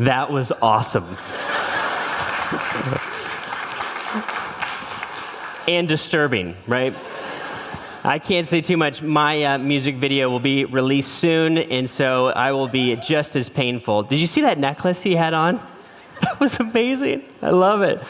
That was awesome. And disturbing, right? I can't say too much. My music video will be released soon, and so I will be just as painful. Did you see that necklace he had on? That was amazing. I love it.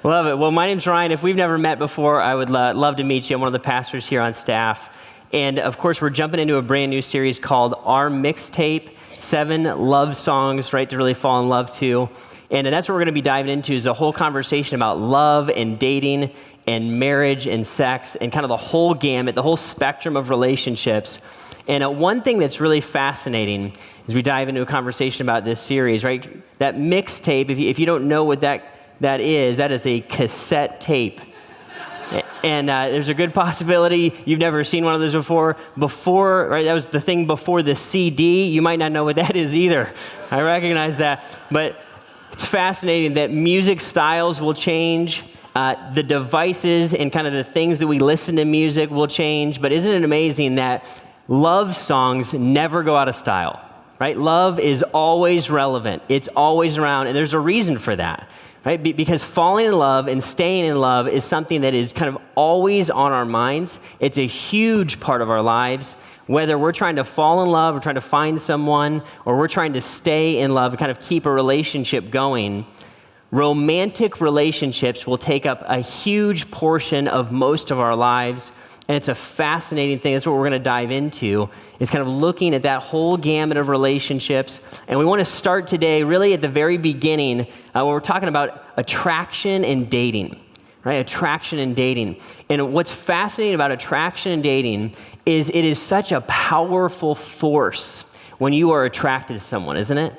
Love it. Well, my name's Ryan. If we've never met before, I would love to meet you. I'm one of the pastors here on staff. And of course, we're jumping into a brand new series called Our Mixtape, 7 love songs, right, to really fall in love to. And that's what we're going to be diving into, is a whole conversation about love and dating and marriage and sex and kind of the whole gamut, the whole spectrum of relationships. And one thing that's really fascinating as we dive into a conversation about this series, right, that mixtape, if you don't know what that is a cassette tape. And there's a good possibility you've never seen one of those before. Right, that was the thing before the CD. You might not know what that is either. I recognize that. But it's fascinating that music styles will change. The devices and kind of the things that we listen to music will change. But isn't it amazing that love songs never go out of style, right? Love is always relevant. It's always around, and there's a reason for that, right? Because falling in love and staying in love is something that is kind of always on our minds. It's a huge part of our lives, whether we're trying to fall in love or trying to find someone, or we're trying to stay in love and kind of keep a relationship going. Romantic relationships will take up a huge portion of most of our lives, and it's a fascinating thing. That's what we're going to dive into, is kind of looking at that whole gamut of relationships. And we want to start today really at the very beginning when we're talking about attraction and dating, right? Attraction and dating. And what's fascinating about attraction and dating is it is such a powerful force when you are attracted to someone, isn't it?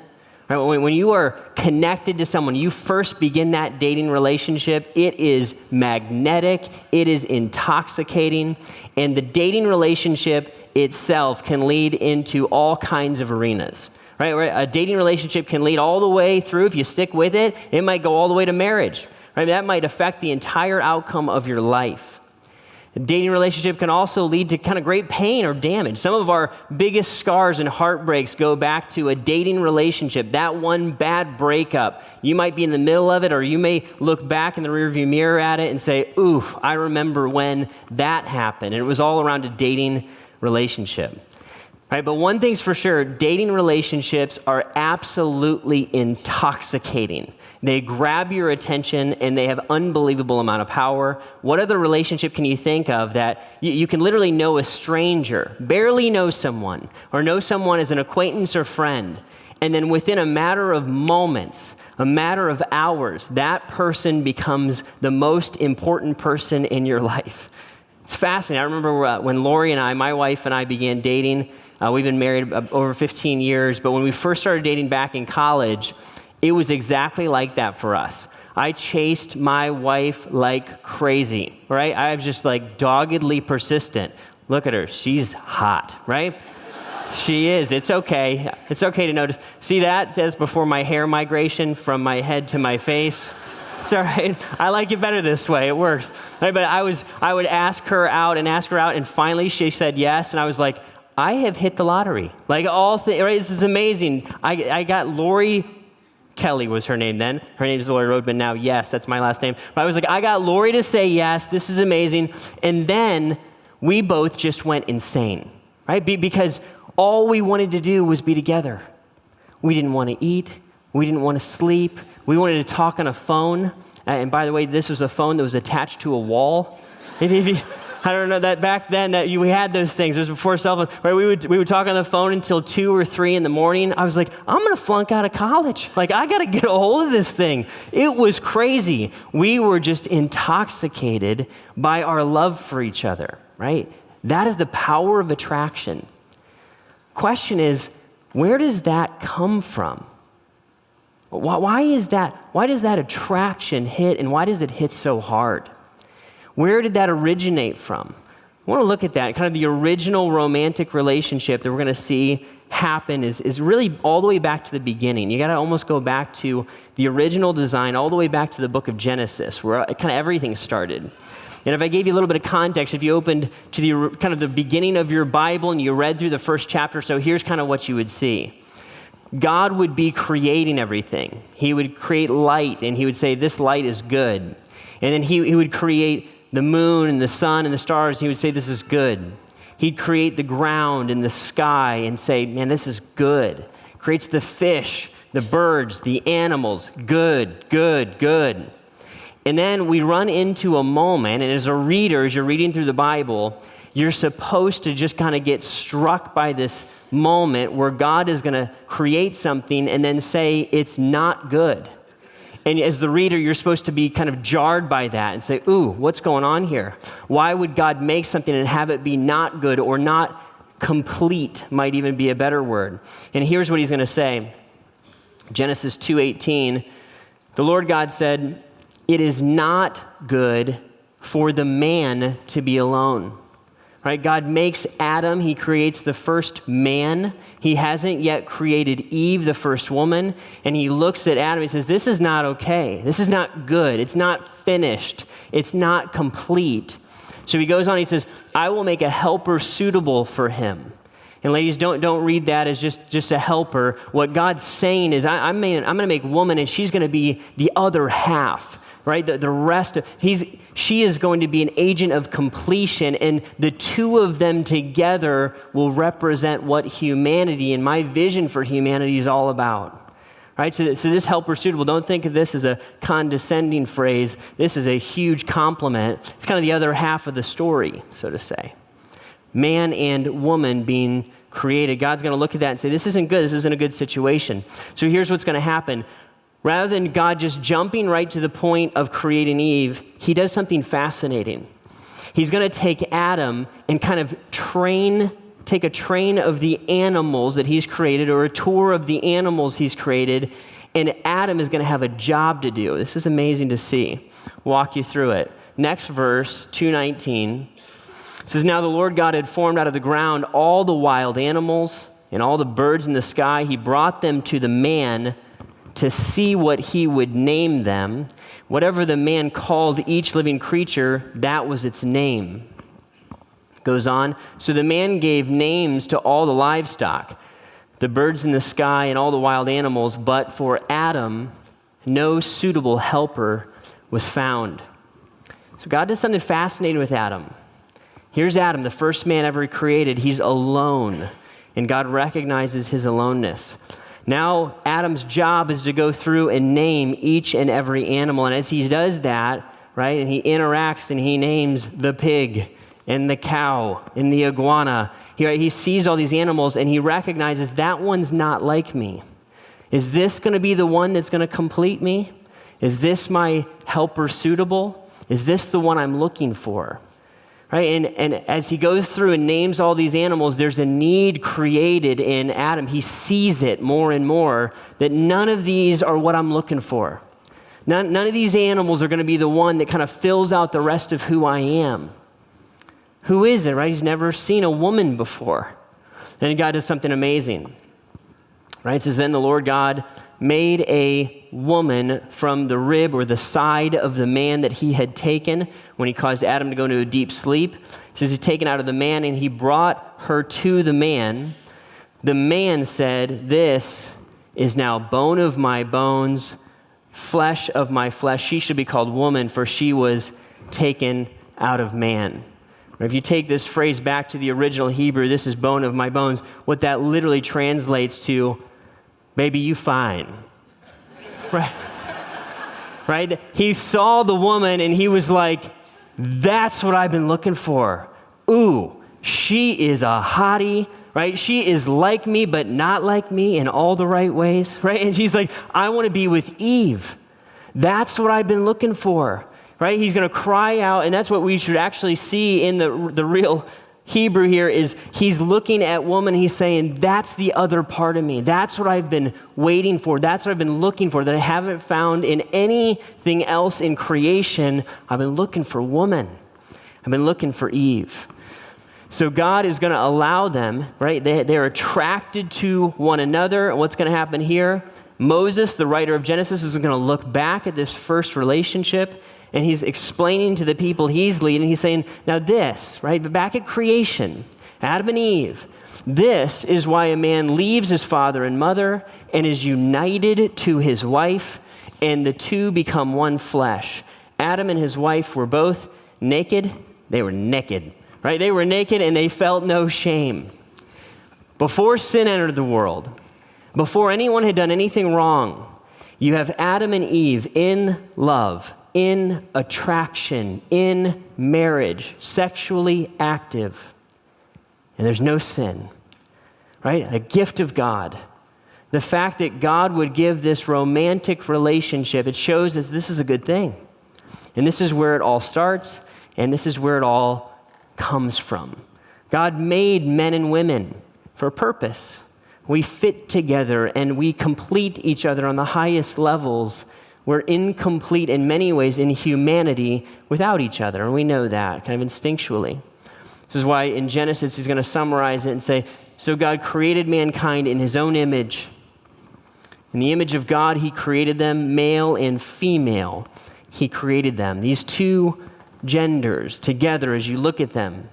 Right, when you are connected to someone, you first begin that dating relationship, it is magnetic, it is intoxicating, and the dating relationship itself can lead into all kinds of arenas. Right? A dating relationship can lead all the way through, if you stick with it, it might go all the way to marriage. Right? That might affect the entire outcome of your life. A dating relationship can also lead to kind of great pain or damage. Some of our biggest scars and heartbreaks go back to a dating relationship, that one bad breakup. You might be in the middle of it, or you may look back in the rearview mirror at it and say, oof, I remember when that happened. And it was all around a dating relationship. Right? But one thing's for sure, dating relationships are absolutely intoxicating. They grab your attention, and they have unbelievable amount of power. What other relationship can you think of that you can literally know a stranger, barely know someone, or know someone as an acquaintance or friend, and then within a matter of moments, a matter of hours, that person becomes the most important person in your life? It's fascinating. I remember when Lori and I, my wife and I, began dating. We've been married over 15 years, but when we first started dating back in college, it was exactly like that for us. I chased my wife like crazy, right? I was just like doggedly persistent. Look at her. She's hot, right? She is. It's okay. It's okay to notice. See that? That's before my hair migration from my head to my face. It's all right. I like it better this way. It works. Right? But I would ask her out, and finally she said yes, and I was like, I have hit the lottery. Like right? This is amazing. I got Lori. Kelly was her name then. Her name is Lori Rodman now. Yes, that's my last name. But I was like, I got Lori to say yes. This is amazing. And then we both just went insane, right? Because all we wanted to do was be together. We didn't want to eat. We didn't want to sleep. We wanted to talk on a phone. And by the way, this was a phone that was attached to a wall. I don't know that back then that we had those things. It was before cell phones. Right? We would talk on the phone until 2 or 3 in the morning. I was like, I'm going to flunk out of college. Like, I got to get a hold of this thing. It was crazy. We were just intoxicated by our love for each other, right? That is the power of attraction. Question is, where does that come from? Why does that attraction hit, and why does it hit so hard? Where did that originate from? I want to look at that. Kind of the original romantic relationship that we're going to see happen is really all the way back to the beginning. You got to almost go back to the original design, all the way back to the book of Genesis, where kind of everything started. And if I gave you a little bit of context, if you opened to the beginning of your Bible and you read through the first chapter, so here's kind of what you would see. God would be creating everything. He would create light, and he would say, this light is good. And then he would create the moon and the sun and the stars, and he would say, this is good. He'd create the ground and the sky and say, man, this is good. Creates the fish, the birds, the animals, good, good, good. And then we run into a moment, and as a reader, as you're reading through the Bible, you're supposed to just kind of get struck by this moment where God is going to create something and then say it's not good. And as the reader, you're supposed to be kind of jarred by that and say, ooh, what's going on here? Why would God make something and have it be not good or not complete, might even be a better word. And here's what he's going to say. Genesis 2:18, the Lord God said, it is not good for the man to be alone. Right? God makes Adam, he creates the first man. He hasn't yet created Eve, the first woman, and he looks at Adam and says, this is not okay. This is not good. It's not finished. It's not complete. So he goes on, he says, I will make a helper suitable for him. And ladies, don't read that as just a helper. What God's saying is, I'm going to make woman, and she's going to be the other half. Right? The rest of, she is going to be an agent of completion, and the two of them together will represent what humanity and my vision for humanity is all about. Right? So this helper suitable, don't think of this as a condescending phrase. This is a huge compliment. It's kind of the other half of the story, so to say. Man and woman being created. God's going to look at that and say, this isn't good. This isn't a good situation. So here's what's going to happen. Rather than God just jumping right to the point of creating Eve, he does something fascinating. He's going to take Adam and kind of take a train of the animals that he's created, or a tour of the animals he's created, and Adam is going to have a job to do. This is amazing to see. Walk you through it. Next verse, 2:19, says, now the Lord God had formed out of the ground all the wild animals and all the birds in the sky. He brought them to the man to see what he would name them. Whatever the man called each living creature, that was its name. Goes on, so the man gave names to all the livestock, the birds in the sky and all the wild animals, but for Adam, no suitable helper was found. So God does something fascinating with Adam. Here's Adam, the first man ever created. He's alone, and God recognizes his aloneness. Now, Adam's job is to go through and name each and every animal. And as he does that, right, and he interacts and he names the pig and the cow and the iguana, he sees all these animals and he recognizes that one's not like me. Is this going to be the one that's going to complete me? Is this my helper suitable? Is this the one I'm looking for? Right? And as he goes through and names all these animals, there's a need created in Adam. He sees it more and more, that none of these are what I'm looking for. None of these animals are going to be the one that kind of fills out the rest of who I am. Who is it, right? He's never seen a woman before. Then God does something amazing. Right? It says, then the Lord God made a woman from the rib or the side of the man that he had taken when he caused Adam to go into a deep sleep. It says he's taken out of the man, and he brought her to the man. The man said, this is now bone of my bones, flesh of my flesh. She should be called woman, for she was taken out of man. If you take this phrase back to the original Hebrew, this is bone of my bones, what that literally translates to, baby, you fine. Right? Right? He saw the woman and he was like, that's what I've been looking for. Ooh, she is a hottie, right? She is like me, but not like me in all the right ways, right? And she's like, I want to be with Eve. That's what I've been looking for, right? He's going to cry out, and that's what we should actually see in the real Hebrew here is he's looking at woman, he's saying, that's the other part of me. That's what I've been waiting for. That's what I've been looking for that I haven't found in anything else in creation. I've been looking for woman. I've been looking for Eve. So God is going to allow them, right? They're attracted to one another. And what's going to happen here? Moses, the writer of Genesis, is going to look back at this first relationship, and he's explaining to the people he's leading, he's saying, now this, right, but back at creation, Adam and Eve. This is why a man leaves his father and mother and is united to his wife, and the two become one flesh. Adam and his wife were both naked. They were naked, right? They were naked and they felt no shame. Before sin entered the world, before anyone had done anything wrong, you have Adam and Eve in love, in attraction, in marriage, sexually active. And there's no sin, right? A gift of God. The fact that God would give this romantic relationship, it shows us this is a good thing. And this is where it all starts, and this is where it all comes from. God made men and women for a purpose. We fit together and we complete each other on the highest levels. We're incomplete in many ways in humanity without each other, and we know that kind of instinctually. This is why in Genesis he's going to summarize it and say, so God created mankind in his own image. In the image of God, he created them, male and female. He created them. These two genders together, as you look at them,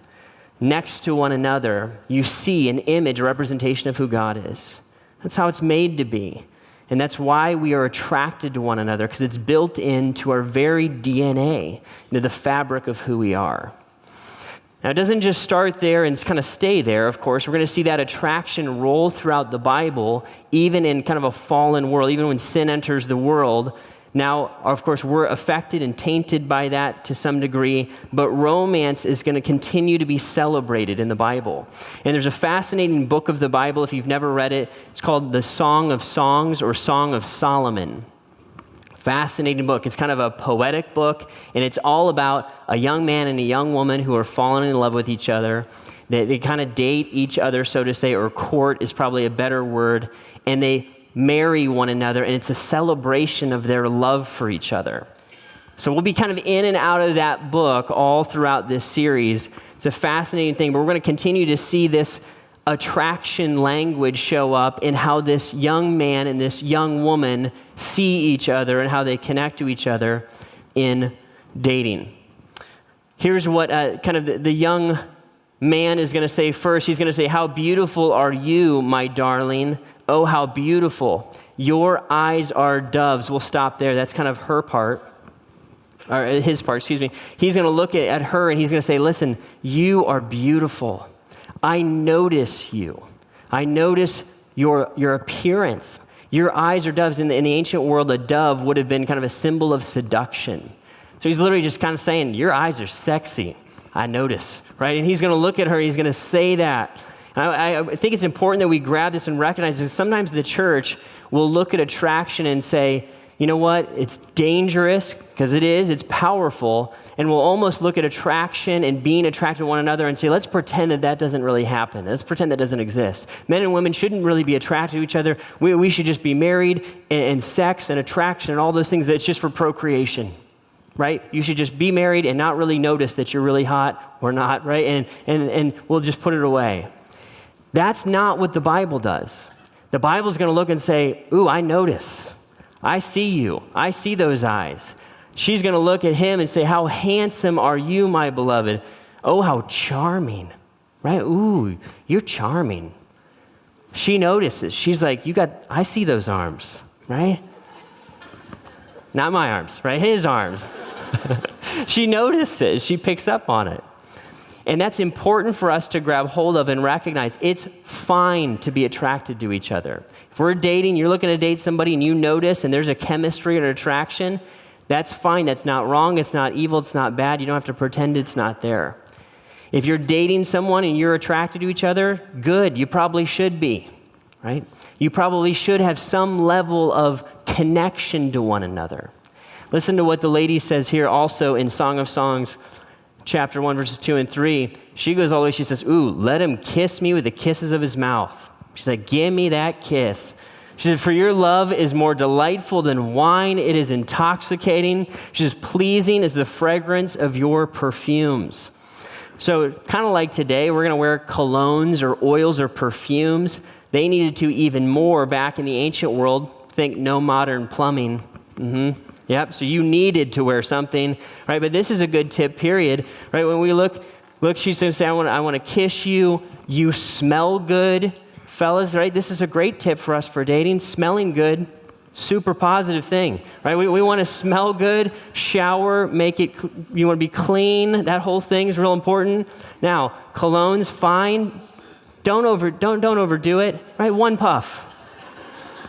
next to one another, you see an image, a representation of who God is. That's how it's made to be. And that's why we are attracted to one another, because it's built into our very DNA, into the fabric of who we are. Now, it doesn't just start there and kind of stay there, of course. We're going to see that attraction roll throughout the Bible, even in kind of a fallen world, even when sin enters the world. Now, of course, we're affected and tainted by that to some degree, but romance is going to continue to be celebrated in the Bible. And there's a fascinating book of the Bible, if you've never read it. It's called The Song of Songs or Song of Solomon. Fascinating book. It's kind of a poetic book, and it's all about a young man and a young woman who are falling in love with each other. They kind of date each other, so to say, or court is probably a better word, and they marry one another, and it's a celebration of their love for each other. So we'll be kind of in and out of that book all throughout this series. It's a fascinating thing, but we're going to continue to see this attraction language show up in how this young man and this young woman see each other and how they connect to each other in dating. Here's what kind of the young man is going to say first. He's going to say, "How beautiful are you, my darling? Oh, how beautiful. Your eyes are doves." We'll stop there. That's kind of her part, or his part, excuse me. He's going to look at her and he's going to say, "Listen, you are beautiful. I notice you. I notice your appearance. Your eyes are doves." In the ancient world, a dove would have been kind of a symbol of seduction. So he's literally just kind of saying, your eyes are sexy. I notice, right? And he's going to look at her. He's going to say that. And I think it's important that we grab this and recognize that sometimes the church will look at attraction and say, you know what? It's dangerous, because it is. It's powerful. And we'll almost look at attraction and being attracted to one another and say, let's pretend that doesn't really happen. Let's pretend that doesn't exist. Men and women shouldn't really be attracted to each other. We should just be married, and sex and attraction and all those things, that's just for procreation, right? You should just be married and not really notice that you're really hot or not, right? And we'll just put it away. That's not what the Bible does. The Bible's going to look and say, ooh, I notice. I see you. I see those eyes. She's going to look at him and say, how handsome are you, my beloved? Oh, how charming, right? Ooh, you're charming. She notices. She's like, I see those arms, right? Not my arms, right? His arms. She notices. She picks up on it. And that's important for us to grab hold of and recognize. It's fine to be attracted to each other. If we're dating, you're looking to date somebody and you notice and there's a chemistry or attraction, that's fine. That's not wrong. It's not evil. It's not bad. You don't have to pretend it's not there. If you're dating someone and you're attracted to each other, good. You probably should be, right? You probably should have some level of connection to one another. Listen to what the lady says here also in Song of Songs, chapter 1, verses 2 and 3. She goes all the way, she says, ooh, let him kiss me with the kisses of his mouth. She's like, give me that kiss. She said, for your love is more delightful than wine. It is intoxicating. She says, pleasing is the fragrance of your perfumes. So kind of like today, we're going to wear colognes or oils or perfumes. They needed to even more back in the ancient world. Think no modern plumbing. Yep, so you needed to wear something, right? But this is a good tip, period, right? When we look Look, she's going to say, I want to kiss you. You smell good. Fellas, right? This is a great tip for us for dating. Smelling good, super positive thing, right? We want to smell good, shower, you want to be clean. That whole thing is real important. Now, cologne's fine. Don't overdo it, right? One puff.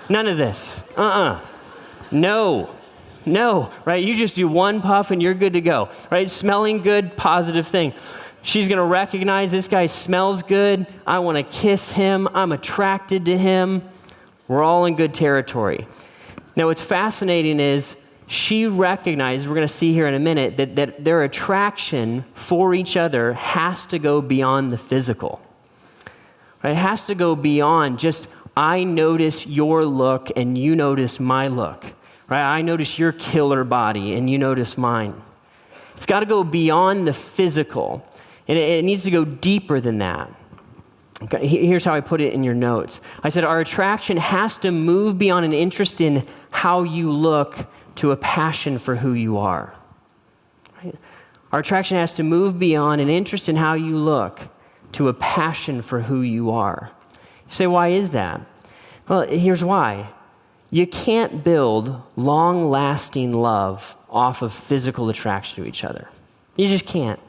None of this. No, right? You just do one puff and you're good to go, right? Smelling good, positive thing. She's going to recognize this guy smells good. I want to kiss him. I'm attracted to him. We're all in good territory. Now, what's fascinating is she recognizes, we're going to see here in a minute, that their attraction for each other has to go beyond the physical. Right? It has to go beyond just, I notice your look and you notice my look. Right? I notice your killer body and you notice mine. It's got to go beyond the physical. And it needs to go deeper than that. Okay, here's how I put it in your notes. I said our attraction has to move beyond an interest in how you look to a passion for who you are. Right? Our attraction has to move beyond an interest in how you look to a passion for who you are. You say, why is that? Well, here's why. You can't build long-lasting love off of physical attraction to each other. You just can't.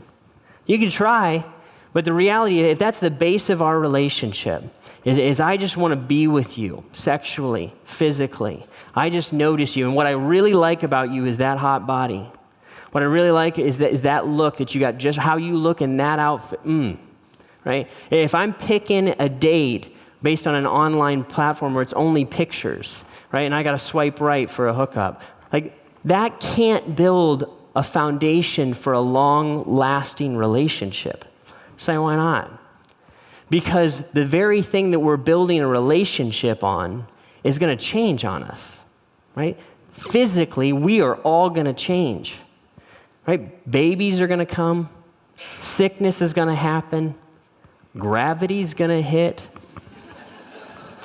You can try, but the reality is, if that's the base of our relationship, is I just want to be with you sexually, physically. I just notice you, and what I really like about you is that hot body. What I really like is that look that you got, just how you look in that outfit. Right? If I'm picking a date based on an online platform where it's only pictures, right, and I got to swipe right for a hookup, like that can't build a foundation for a long-lasting relationship. Say, why not? Because the very thing that we're building a relationship on is going to change on us, right? Physically, we are all going to change, right? Babies are going to come. Sickness is going to happen. Gravity's going to hit.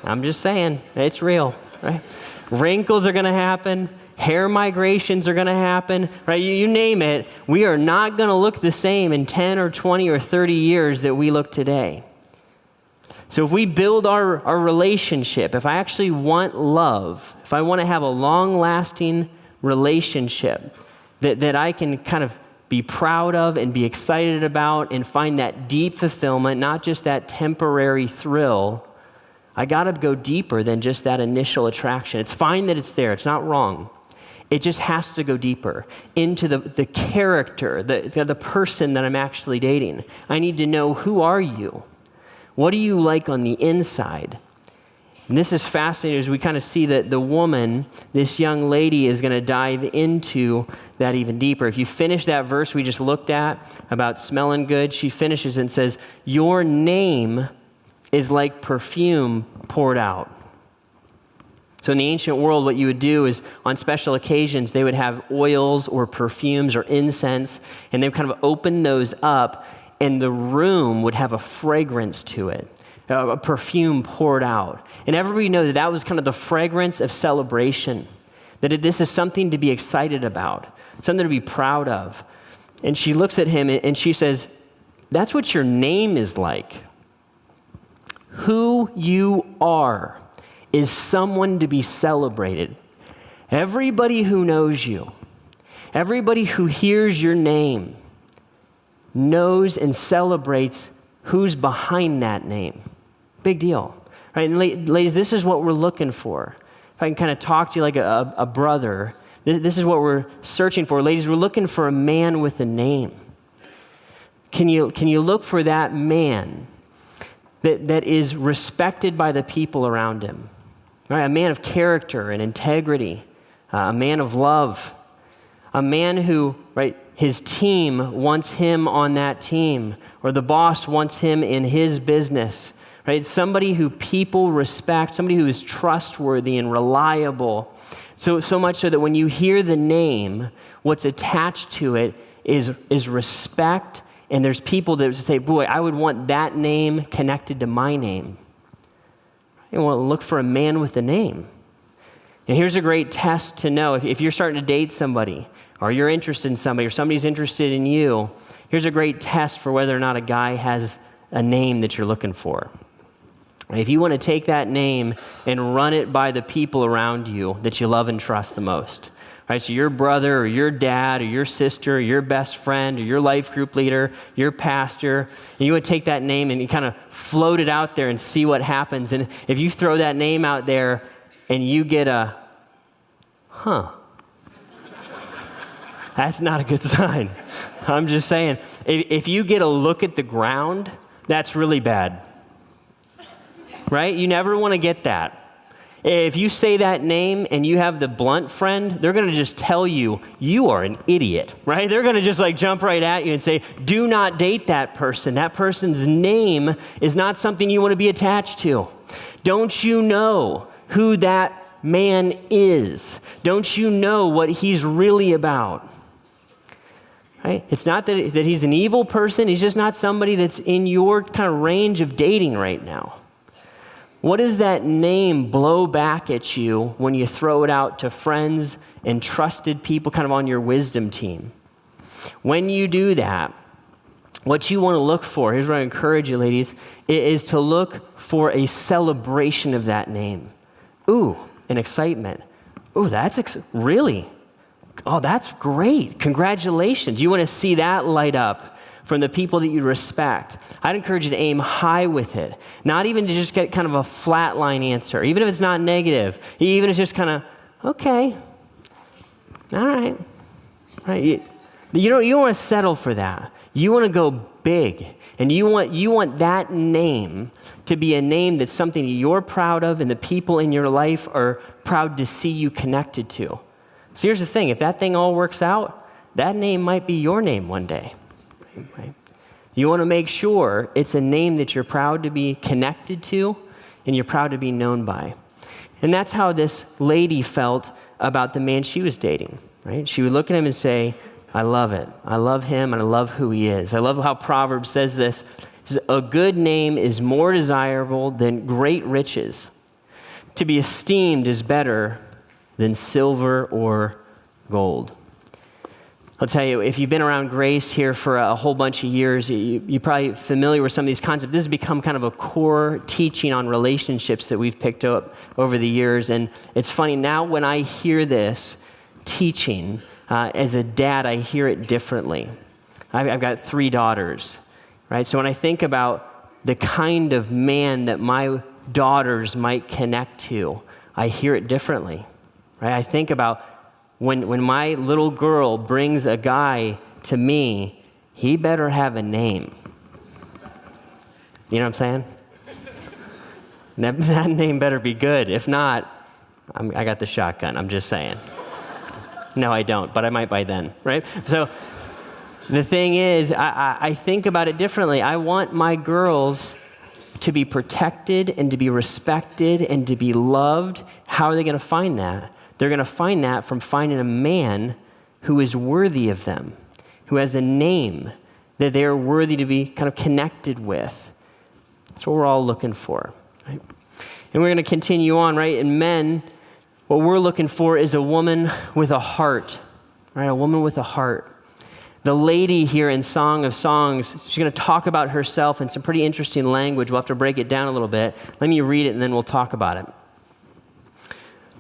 I'm just saying, it's real, right? Wrinkles are going to happen. Hair migrations are going to happen, right? You name it. We are not going to look the same in 10 or 20 or 30 years that we look today. So if we build our relationship, if I actually want love, if I want to have a long-lasting relationship that I can kind of be proud of and be excited about and find that deep fulfillment, not just that temporary thrill, I got to go deeper than just that initial attraction. It's fine that it's there. It's not wrong. It just has to go deeper into the character, the person that I'm actually dating. I need to know, who are you? What do you like on the inside? And this is fascinating as we kind of see that the woman, this young lady, is going to dive into that even deeper. If you finish that verse we just looked at about smelling good, she finishes and says, your name is like perfume poured out. So in the ancient world, what you would do is on special occasions, they would have oils or perfumes or incense, and they would kind of open those up, and the room would have a fragrance to it, a perfume poured out. And everybody knows that was kind of the fragrance of celebration, that this is something to be excited about, something to be proud of. And she looks at him and she says, that's what your name is like. Who you are is someone to be celebrated. Everybody who knows you, everybody who hears your name, knows and celebrates who's behind that name. Big deal. Right? And ladies, this is what we're looking for. If I can kind of talk to you like a brother, this is what we're searching for. Ladies, we're looking for a man with a name. Can you look for that man that is respected by the people around him? Right? A man of character and integrity, a man of love, a man who, right, his team wants him on that team, or the boss wants him in his business, right? Somebody who people respect, somebody who is trustworthy and reliable. So much so that when you hear the name, what's attached to it is respect, and there's people that say, boy, I would want that name connected to my name. You want to look for a man with a name. And here's a great test to know. If you're starting to date somebody, or you're interested in somebody, or somebody's interested in you, Here's a great test for whether or not a guy has a name that you're looking for. If you want to take that name and run it by the people around you that you love and trust the most, right? So your brother or your dad or your sister or your best friend or your life group leader, your pastor, and you want to take that name and you kind of float it out there and see what happens. And if you throw that name out there and you get a, that's not a good sign. I'm just saying, if you get a look at the ground, that's really bad. Right? You never want to get that. If you say that name and you have the blunt friend, they're going to just tell you, you are an idiot, right? They're going to just jump right at you and say, do not date that person. That person's name is not something you want to be attached to. Don't you know who that man is? Don't you know what he's really about? Right? It's not that he's an evil person. He's just not somebody that's in your kind of range of dating right now. What does that name blow back at you when you throw it out to friends and trusted people kind of on your wisdom team? When you do that, what you want to look for, here's what I encourage you, ladies, is to look for a celebration of that name. Ooh, an excitement. Ooh, that's really? Oh, that's great. Congratulations. You want to see that light up from the people that you respect. I'd encourage you to aim high with it. Not even to just get kind of a flatline answer, even if it's not negative. Even if it's just kind of, okay, all right. Right. You don't want to settle for that. You want to go big. And you want that name to be a name that's something you're proud of and the people in your life are proud to see you connected to. So here's the thing. If that thing all works out, that name might be your name one day. Right? You want to make sure it's a name that you're proud to be connected to and you're proud to be known by. And that's how this lady felt about the man she was dating, right? She would look at him and say, I love it. I love him and I love who he is. I love how Proverbs says this. It says, a good name is more desirable than great riches. To be esteemed is better than silver or gold. I'll tell you, if you've been around Grace here for a whole bunch of years, you're probably familiar with some of these concepts. This has become kind of a core teaching on relationships that we've picked up over the years. And it's funny, now when I hear this teaching, as a dad, I hear it differently. I've got 3 daughters, right? So when I think about the kind of man that my daughters might connect to, I hear it differently, right? I think about when my little girl brings a guy to me, he better have a name. You know what I'm saying? That name better be good. If not, I got the shotgun. I'm just saying. No, I don't, but I might by then, right? So the thing is, I think about it differently. I want my girls to be protected and to be respected and to be loved. How are they going to find that? They're going to find that from finding a man who is worthy of them, who has a name that they are worthy to be kind of connected with. That's what we're all looking for, right? And we're going to continue on, right? And men, what we're looking for is a woman with a heart, right? A woman with a heart. The lady here in Song of Songs, she's going to talk about herself in some pretty interesting language. We'll have to break it down a little bit. Let me read it and then we'll talk about it.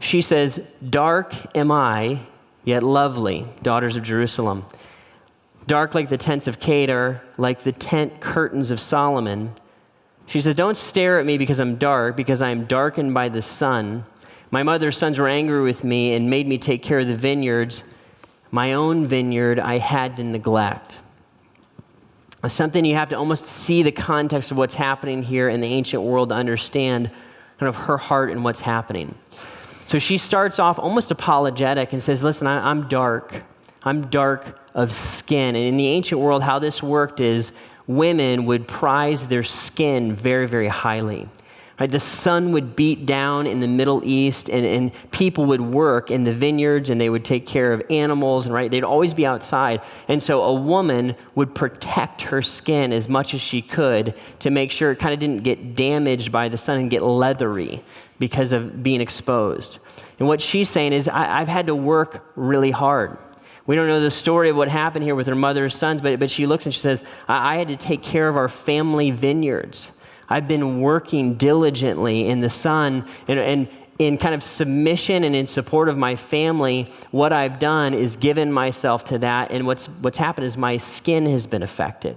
She says, dark am I, yet lovely, daughters of Jerusalem. Dark like the tents of Kedar, like the tent curtains of Solomon. She says, don't stare at me because I'm dark, because I am darkened by the sun. My mother's sons were angry with me and made me take care of the vineyards. My own vineyard I had to neglect. Something you have to almost see the context of what's happening here in the ancient world to understand kind of her heart and what's happening. So she starts off almost apologetic and says, listen, I'm dark. I'm dark of skin. And in the ancient world, how this worked is women would prize their skin very, very highly. Right? The sun would beat down in the Middle East, and people would work in the vineyards, and they would take care of animals, and right, they'd always be outside. And so a woman would protect her skin as much as she could to make sure it kind of didn't get damaged by the sun and get leathery because of being exposed. And what she's saying is, I've had to work really hard. We don't know the story of what happened here with her mother's sons, but she looks and she says, I had to take care of our family vineyards. I've been working diligently in the sun and in kind of submission and in support of my family. What I've done is given myself to that, and what's happened is my skin has been affected,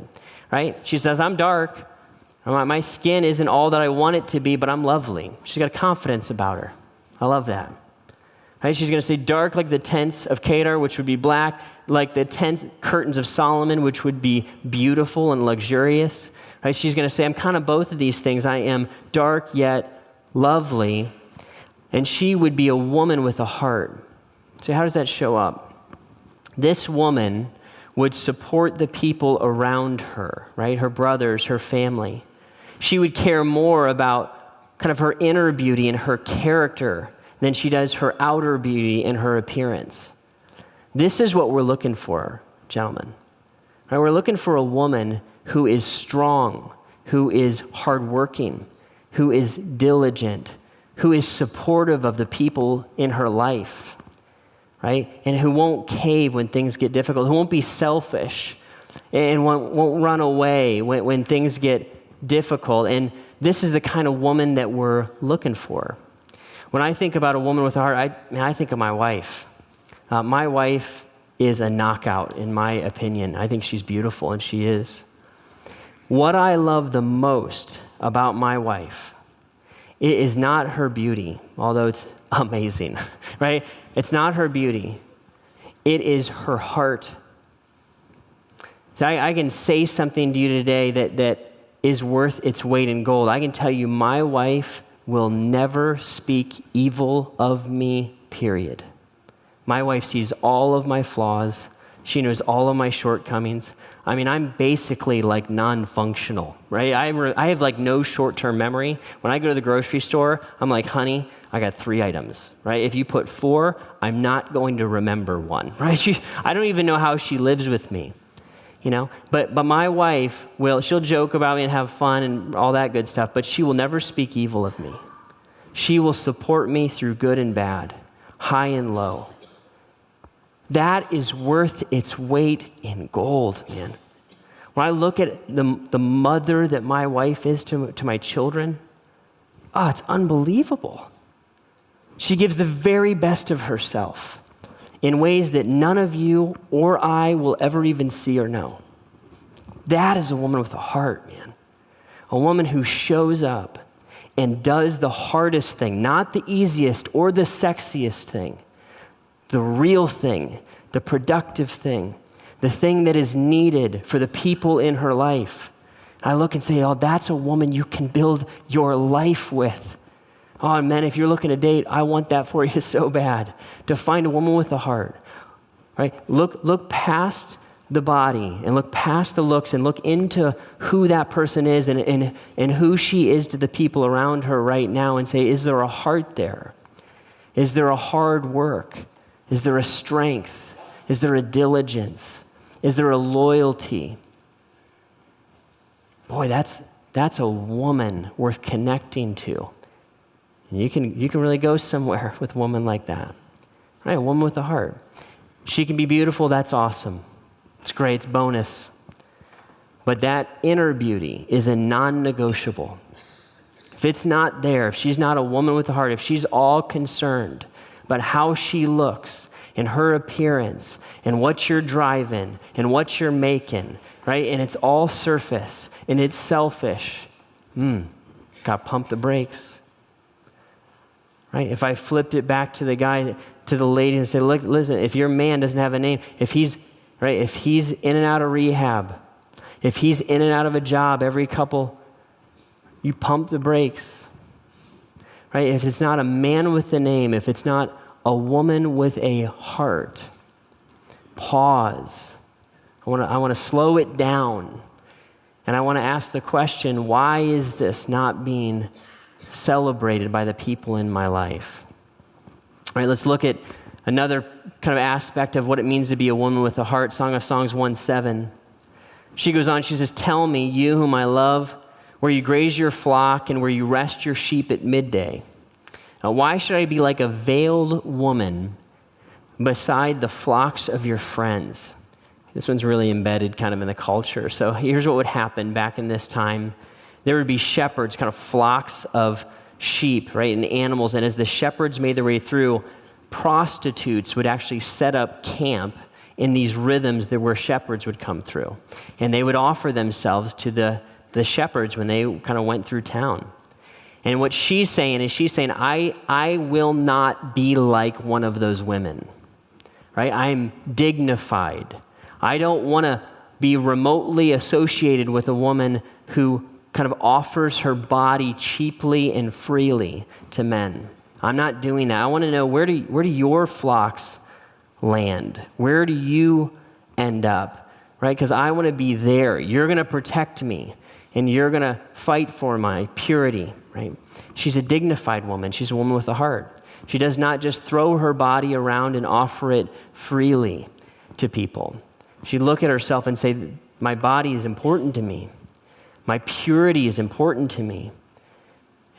right? She says, I'm dark. My skin isn't all that I want it to be, but I'm lovely. She's got a confidence about her. I love that. Right? She's going to say dark like the tents of Kedar, which would be black, like the tent curtains of Solomon, which would be beautiful and luxurious. Right? She's going to say, I'm kind of both of these things. I am dark yet lovely. And she would be a woman with a heart. So how does that show up? This woman would support the people around her, right? Her brothers, her family. She would care more about kind of her inner beauty and her character than she does her outer beauty and her appearance. This is what we're looking for, gentlemen. Right? We're looking for a woman who is strong, who is hardworking, who is diligent, who is supportive of the people in her life, right? And who won't cave when things get difficult, who won't be selfish and won't run away when things get difficult. And this is the kind of woman that we're looking for. When I think about a woman with a heart, I think of my wife. My wife is a knockout, in my opinion. I think she's beautiful, and she is. What I love the most about my wife, it is not her beauty, although it's amazing, right? It's not her beauty. It is her heart. So I can say something to you today that is worth its weight in gold. I can tell you my wife will never speak evil of me, period. My wife sees all of my flaws. She knows all of my shortcomings. I mean, I'm basically like non-functional, right? I have like no short-term memory. When I go to the grocery store, I'm like, honey, I got 3 items, right? If you put 4, I'm not going to remember 1, right? I don't even know how she lives with me, you know? But my wife she'll joke about me and have fun and all that good stuff, but she will never speak evil of me. She will support me through good and bad, high and low. That is worth its weight in gold, man. When I look at the mother that my wife is to my children, it's unbelievable. She gives the very best of herself in ways that none of you or I will ever even see or know. That is a woman with a heart, man. A woman who shows up and does the hardest thing, not the easiest or the sexiest thing, the real thing, the productive thing, the thing that is needed for the people in her life. I look and say, that's a woman you can build your life with. Oh, man, if you're looking to date, I want that for you so bad. To find a woman with a heart, right? Look past the body and look past the looks and look into who that person is and who she is to the people around her right now and say, is there a heart there? Is there a hard work? Is there a strength? Is there a diligence? Is there a loyalty? Boy, that's a woman worth connecting to. And you can really go somewhere with a woman like that. Right? A woman with a heart. She can be beautiful, that's awesome. It's great, it's bonus. But that inner beauty is a non-negotiable. If it's not there, if she's not a woman with a heart, if she's all concerned about how she looks and her appearance and what you're driving and what you're making, right? And it's all surface and it's selfish. Got to pump the brakes. Right? If I flipped it back to the guy, to the lady and said, look, listen, if your man doesn't have a name, if he's in and out of rehab, if he's in and out of a job every couple, you pump the brakes. Right? If it's not a man with a name, if it's not a woman with a heart, pause. I want to slow it down. And I want to ask the question, why is this not being celebrated by the people in my life? All right, let's look at another kind of aspect of what it means to be a woman with a heart. Song of Songs 1:7. She goes on, she says, tell me, you whom I love, where you graze your flock and where you rest your sheep at midday. Now, why should I be like a veiled woman beside the flocks of your friends. This one's really embedded kind of in the culture. So here's what would happen back in this time. There would be shepherds, kind of flocks of sheep, right, and animals. And as the shepherds made their way through, prostitutes would actually set up camp in these rhythms that where shepherds would come through. And they would offer themselves to the shepherds when they kind of went through town. And what she's saying is I will not be like one of those women, right? I'm dignified. I don't want to be remotely associated with a woman who kind of offers her body cheaply and freely to men. I'm not doing that. I want to know, where do your flocks land? Where do you end up, right? Because I want to be there. You're going to protect me, and you're going to fight for my purity, right? She's a dignified woman. She's a woman with a heart. She does not just throw her body around and offer it freely to people. She'd look at herself and say, my body is important to me. My purity is important to me.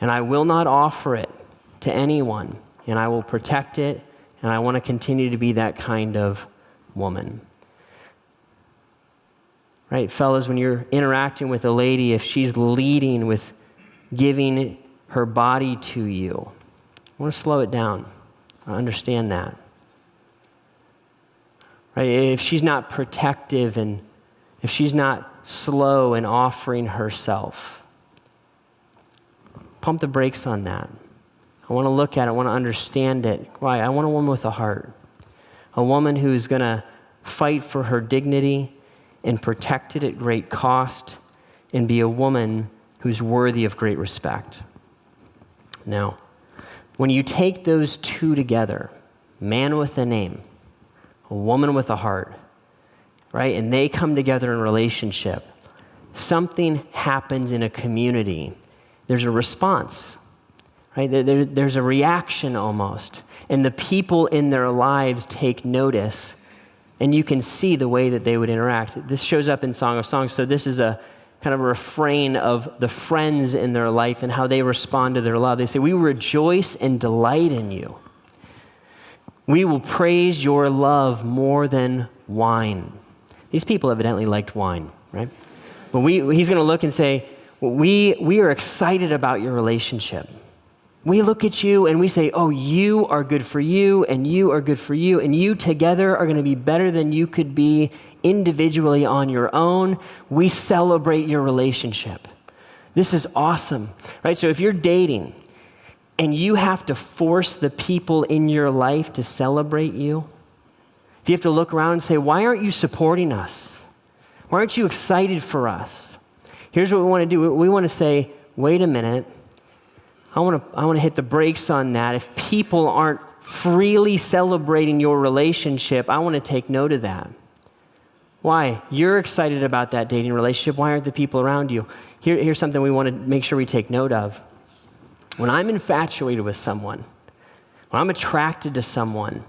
And I will not offer it to anyone. And I will protect it. And I want to continue to be that kind of woman. Right, fellas, when you're interacting with a lady, if she's leading with giving her body to you, I want to slow it down. I understand that. Right, if she's not protective and if she's not slow in offering herself, pump the brakes on that. I want to look at it. I want to understand it. Why? I want a woman with a heart. A woman who's going to fight for her dignity and protect it at great cost and be a woman who's worthy of great respect. Now, when you take those two together, man with a name, a woman with a heart, right, and they come together in relationship, something happens in a community. There's a response. Right? There's a reaction almost. And the people in their lives take notice, and you can see the way that they would interact. This shows up in Song of Songs, so this is a kind of a refrain of the friends in their life and how they respond to their love. They say, we rejoice and delight in you. We will praise your love more than wine. These people evidently liked wine, right? But he's going to look and say, we are excited about your relationship. We look at you and we say, oh, you are good for you, and you are good for you, and you together are going to be better than you could be individually on your own. We celebrate your relationship. This is awesome, right? So if you're dating and you have to force the people in your life to celebrate you, if you have to look around and say, why aren't you supporting us? Why aren't you excited for us? Here's what we want to do. We want to say, wait a minute. I want to hit the brakes on that. If people aren't freely celebrating your relationship, I want to take note of that. Why? You're excited about that dating relationship. Why aren't the people around you? Here's something we want to make sure we take note of. When I'm infatuated with someone, when I'm attracted to someone,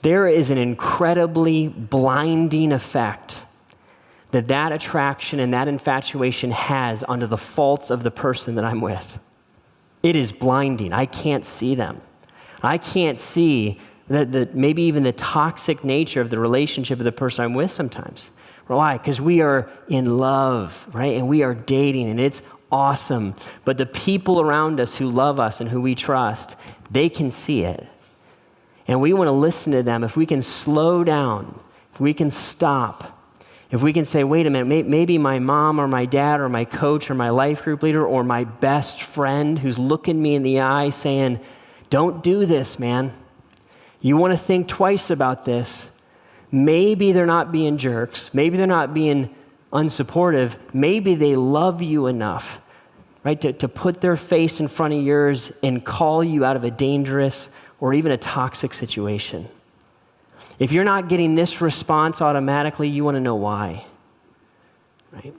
there is an incredibly blinding effect that attraction and that infatuation has onto the faults of the person that I'm with. It is blinding. I can't see them. I can't see that maybe even the toxic nature of the relationship of the person I'm with sometimes. Why? Because we are in love, right? And we are dating, and it's awesome. But the people around us who love us and who we trust, they can see it. And we want to listen to them. If we can slow down, if we can stop, if we can say, wait a minute, maybe my mom or my dad or my coach or my life group leader or my best friend who's looking me in the eye saying, don't do this, man. You want to think twice about this. Maybe they're not being jerks. Maybe they're not being unsupportive. Maybe they love you enough, right, to put their face in front of yours and call you out of a dangerous or even a toxic situation. If you're not getting this response automatically, you want to know why, right?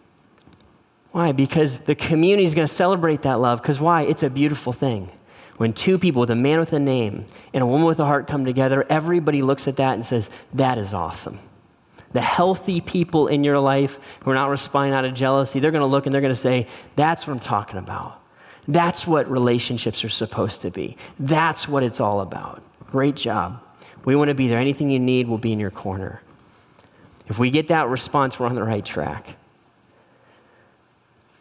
Why? Because the community is going to celebrate that love. Because why? It's a beautiful thing. When two people, with a man with a name and a woman with a heart, come together, everybody looks at that and says, that is awesome. The healthy people in your life who are not responding out of jealousy, they're going to look and they're going to say, that's what I'm talking about. That's what relationships are supposed to be. That's what it's all about. Great job. We want to be there. Anything you need will be in your corner. If we get that response, we're on the right track.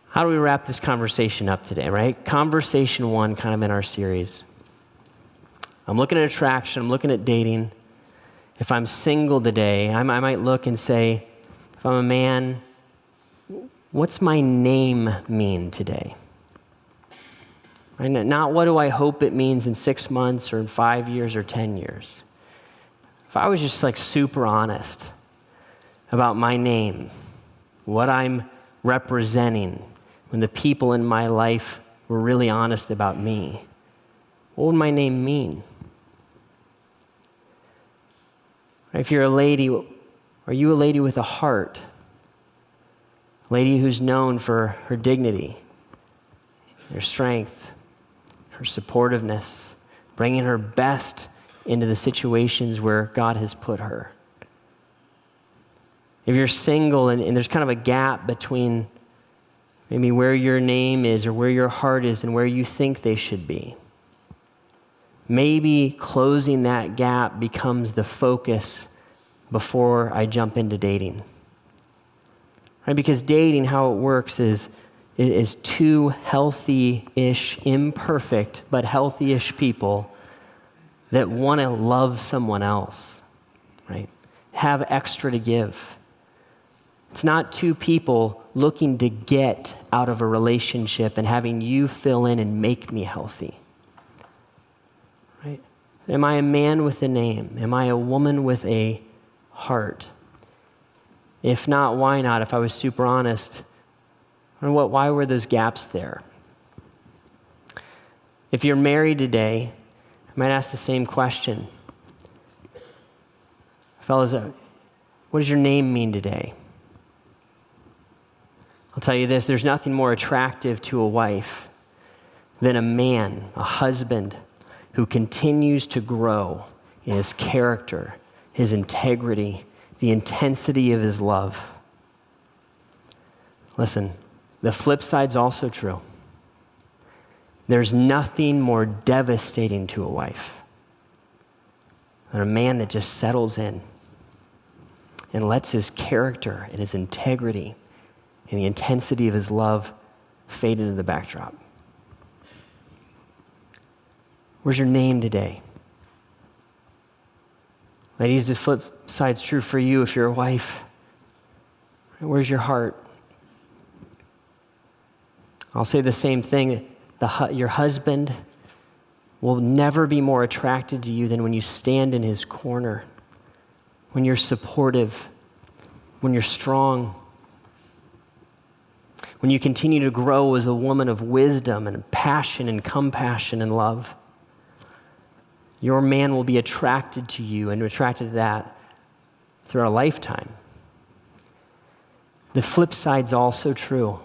How do we wrap this conversation up today, right? Conversation 1 kind of in our series. I'm looking at attraction. I'm looking at dating. If I'm single today, I might look and say, if I'm a man, what's my name mean today? Right? Not what do I hope it means in 6 months or in 5 years or 10 years. If I was just like super honest about my name, what I'm representing, when the people in my life were really honest about me, what would my name mean? If you're a lady, are you a lady with a heart? A lady who's known for her dignity, her strength, her supportiveness, bringing her best into the situations where God has put her. If you're single and there's kind of a gap between maybe where your name is or where your heart is and where you think they should be, maybe closing that gap becomes the focus before I jump into dating. Right? Because dating, how it works is two healthy-ish, imperfect, but healthy-ish people that want to love someone else, right? Have extra to give. It's not two people looking to get out of a relationship and having you fill in and make me healthy. Right? Am I a man with a name? Am I a woman with a heart? If not, why not? If I was super honest, why were those gaps there? If you're married today, I might ask the same question. Fellas, what does your name mean today? I'll tell you this, there's nothing more attractive to a wife than a man, a husband, who continues to grow in his character, his integrity, the intensity of his love. Listen, the flip side's also true. There's nothing more devastating to a wife than a man that just settles in and lets his character and his integrity and the intensity of his love fade into the backdrop. Where's your name today? Ladies, the flip side's true for you if you're a wife. Where's your heart? I'll say the same thing. Your husband will never be more attracted to you than when you stand in his corner, when you're supportive, when you're strong, when you continue to grow as a woman of wisdom and passion and compassion and love. Your man will be attracted to you and attracted to that through our lifetime. The flip side's also true.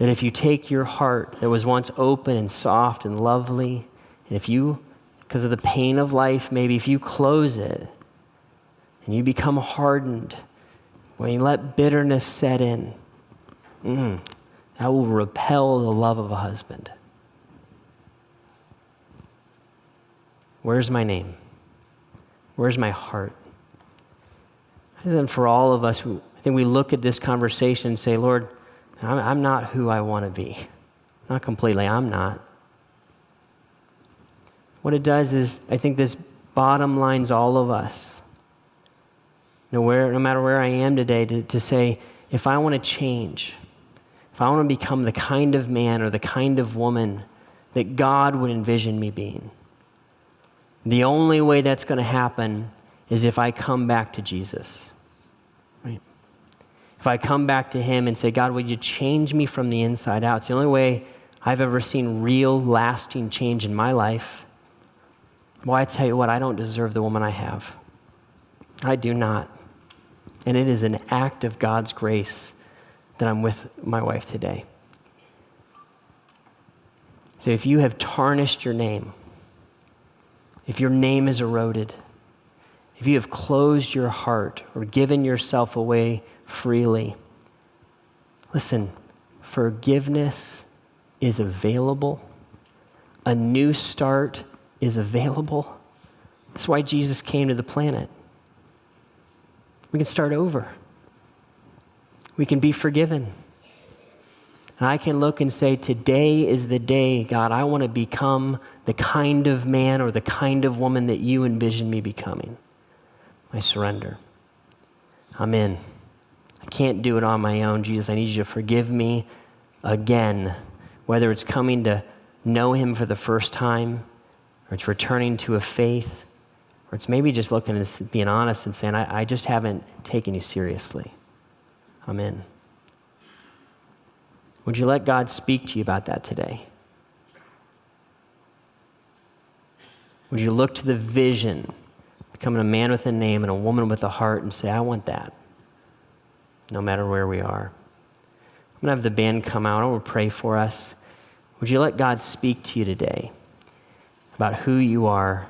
That if you take your heart that was once open and soft and lovely, and if you, because of the pain of life, maybe if you close it and you become hardened, when you let bitterness set in, that will repel the love of a husband. Where's my name? Where's my heart? And for all of us, I think we look at this conversation and say, Lord, I'm not who I want to be. Not completely, I'm not. What it does is, I think this bottom lines all of us. No matter where I am today, to say, if I want to change, if I want to become the kind of man or the kind of woman that God would envision me being, the only way that's going to happen is if I come back to Jesus. Right? If I come back to him and say, God, would you change me from the inside out? It's the only way I've ever seen real, lasting change in my life. Well, I tell you what, I don't deserve the woman I have. I do not. And it is an act of God's grace that I'm with my wife today. So if you have tarnished your name, if your name is eroded, if you have closed your heart or given yourself away freely, listen, forgiveness is available. A new start is available. That's why Jesus came to the planet. We can start over. We can be forgiven. And I can look and say, today is the day, God, I want to become the kind of man or the kind of woman that you envision me becoming. I surrender. I'm in. I can't do it on my own. Jesus, I need you to forgive me again, whether it's coming to know him for the first time, or it's returning to a faith, or it's maybe just looking and being honest and saying, I just haven't taken you seriously. I'm in. Would you let God speak to you about that today? Would you look to the vision, becoming a man with a name and a woman with a heart, and say, I want that, no matter where we are? I'm going to have the band come out. I want to pray for us. Would you let God speak to you today about who you are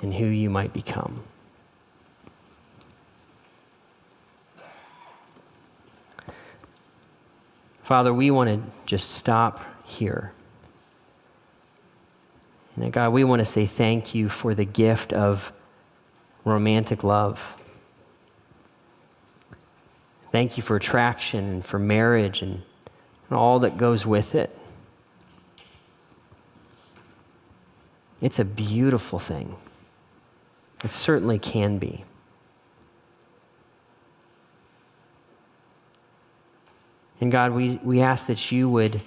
and who you might become? Father, we want to just stop here. And God, we want to say thank you for the gift of romantic love. Thank you for attraction and for marriage and all that goes with it. It's a beautiful thing. It certainly can be. And God, we ask that you would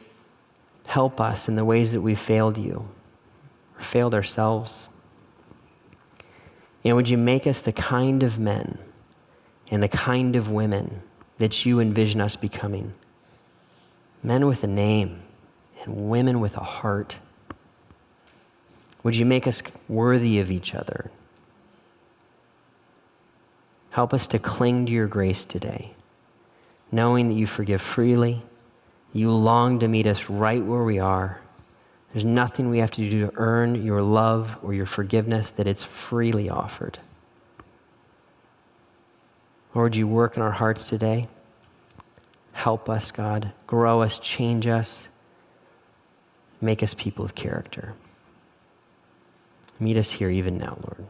help us in the ways that we've failed you, or failed ourselves. And would you make us the kind of men and the kind of women that you envision us becoming? Men with a name and women with a heart. Would you make us worthy of each other? Help us to cling to your grace today, knowing that you forgive freely. You long to meet us right where we are. There's nothing we have to do to earn your love or your forgiveness, that it's freely offered. Lord, you work in our hearts today. Help us, God. Grow us, change us. Make us people of character. Meet us here even now, Lord.